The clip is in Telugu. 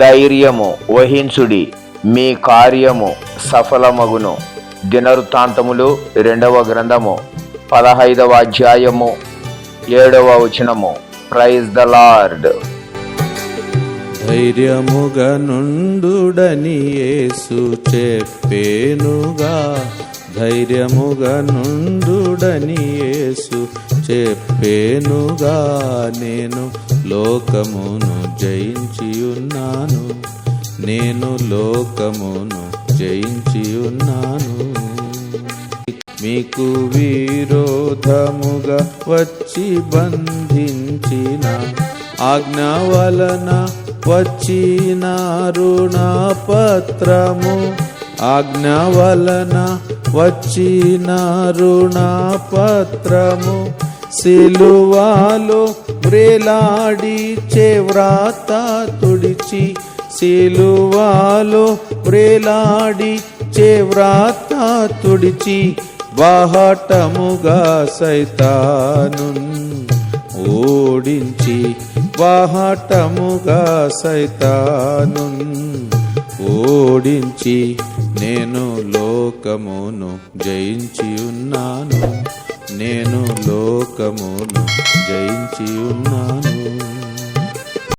ధైర్యము వహించుడి, మీ కార్యము సఫలమగును. దినవృత్తాంతములు 2వ గ్రంథము 15వ అధ్యాయము 7వ వచనము. Praise the lord. ధైర్యముగా నుండుడని యేసు చెప్పేనుగా, ధైర్యముగా నుండుడని యేసు చెప్పేనుగా. నేను లోకమును జయించి ఉన్నాను, నేను లోకమును జయించి ఉన్నాను. మీకు విరోధముగా వచ్చి బంధించిన ఆజ్ఞ వలన వచ్చిన రుణపత్రము, ఆజ్ఞ వలన వచ్చిన రుణపత్రము, సిలువలో వ్రేలాడి వ్రాత తుడిచి, సిలువలో వ్రేలాడి వ్రాత తుడిచి, బాహటముగా సైతాను ఓడించి, బాహటముగా సైతాను ఓడించి, నేను లోకమును జయించి ఉన్నాను, నేను లోకమును జయించి ఉన్నాను.